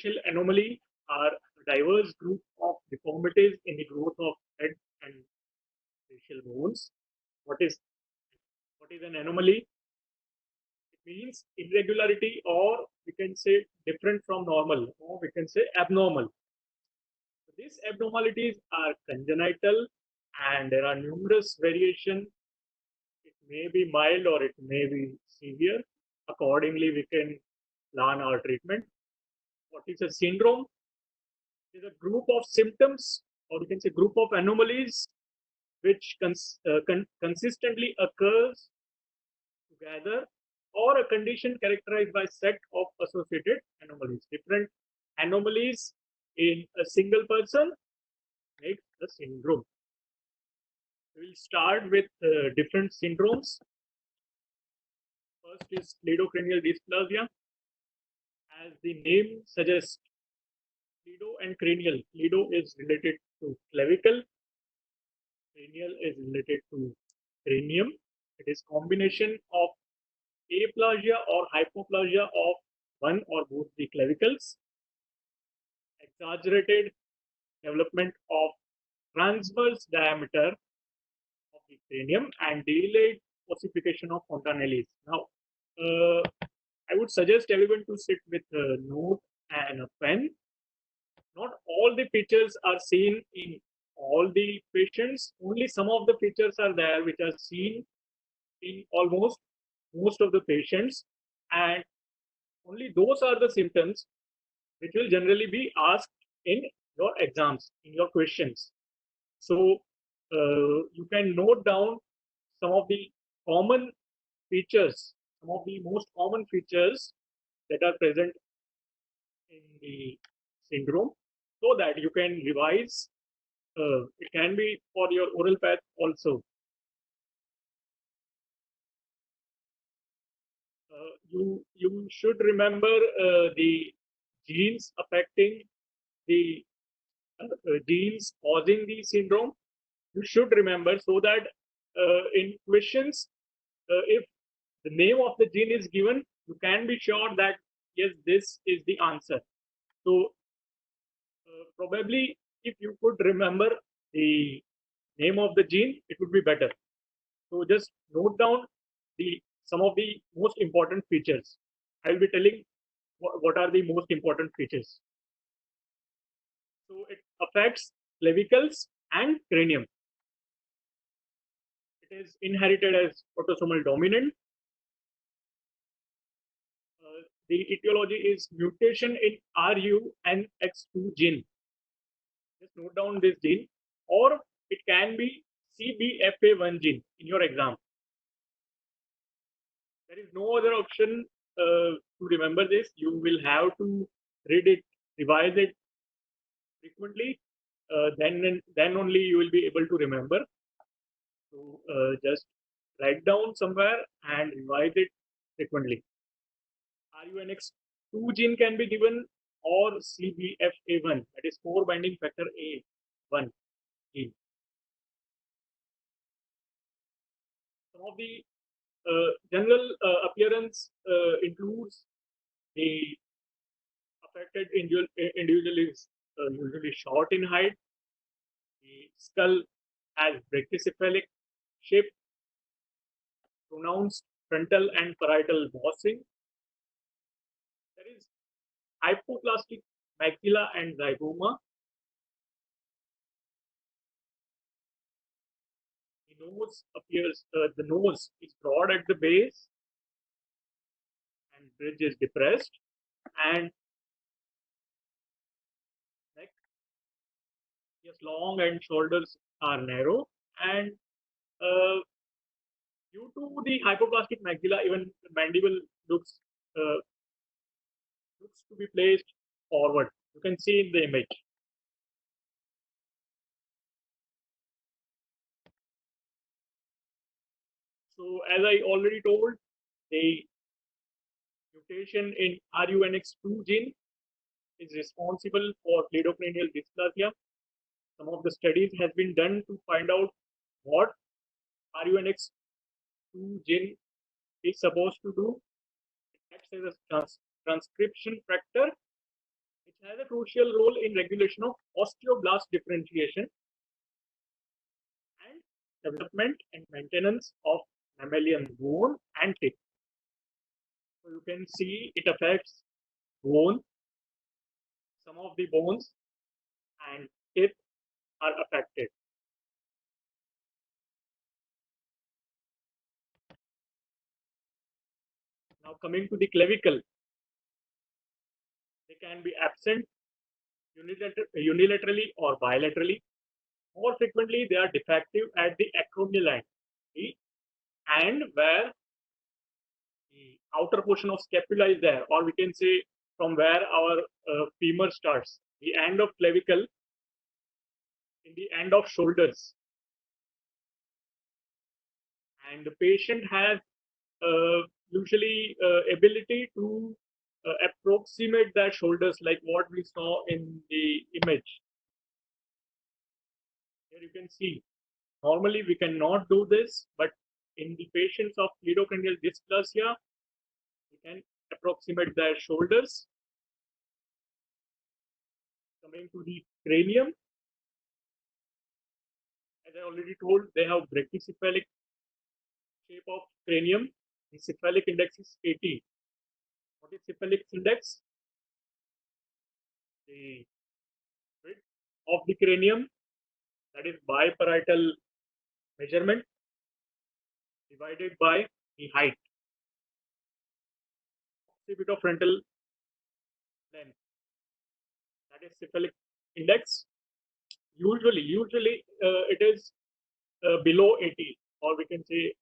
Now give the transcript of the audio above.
facial anomaly are a diverse group of deformities in the growth of head and facial bones. What is an anomaly? It means irregularity, or we can say different from normal, or we can say abnormal. These abnormalities are congenital, and there are numerous variations. It may be mild or it may be severe. Accordingly, we can plan our treatment. What is a syndrome? It is a group of symptoms, or we can say group of anomalies, which consistently occurs together, or a condition characterized by set of associated anomalies. Different anomalies in a single person makes a syndrome. We will start with different syndromes. First is cleidocranial dysplasia. As the name suggests, cleido and cranial. Cleido is related to clavicle. Cranial is related to cranium. It is combination of aplasia or hypoplasia of one or both the clavicles, exaggerated development of transverse diameter of the cranium, and delayed ossification of fontanelles. Now, I would suggest everyone to sit with a note and a pen. Not all the features are seen in all the patients. Only some of the features are there which are seen in almost most of the patients, and only those are the symptoms which will generally be asked in your exams, in your questions. So you can note down some of the common features, some of the most common features that are present in the syndrome, so that you can revise. It can be for your oral path also. You should remember the genes affecting the genes causing the syndrome. You should remember, so that in questions, if the name of the gene is given, you can be sure that yes, this is the answer. So probably if you could remember the name of the gene, it would be better. So just note down the some of the most important features. I will be telling what are the most important features. So it affects clavicles and cranium. It is inherited as autosomal dominant. The etiology is mutation in RUNX2 gene. Just note down this gene, or it can be CBFA1 gene in your exam. There is no other option to remember this. You will have to read it, revise it frequently. Then only you will be able to remember. So just write down somewhere and revise it frequently. RUNX2 gene can be given, or CBFA1, that is core binding factor A1 gene. Some of the general appearance includes the affected individual is usually short in height. The skull has brachycephalic shape, pronounced frontal and parietal bossing. There is hypoplastic maxilla and zygoma. The nose is broad at the base and bridge is depressed, and neck is long and shoulders are narrow, and uh, due to the hypoplastic maxilla, even the mandible uh, looks to be placed forward. You can see in the image. So as I already told, the mutation in RUNX2 gene is responsible for cleidocranial dysplasia. Some of the studies has been done to find out what RUNX2 gene is supposed to do. It acts as a transcription factor, which has a crucial role in regulation of osteoblast differentiation and development and maintenance of mammalian bone and teeth. So you can see it affects bone, some of the bones and teeth are affected. Now coming to the clavicle, they can be absent unilaterally or bilaterally. More frequently, they are defective at the acromial end, and where the outer portion of scapula is there, or we can say from where our femur starts, the end of clavicle in the end of shoulders. And the patient has usually ability to approximate their shoulders like what we saw in the image. Here you can see, normally we cannot do this, but in the patients of cleidocranial dysplasia, we can approximate their shoulders. Coming to the cranium, as I already told, they have brachycephalic shape of cranium. The cephalic index is 80. What is cephalic index? The width of the cranium, that is biparietal measurement, divided by the height. Occipitofrontal length, that is cephalic index. Usually it is below 80, or we can say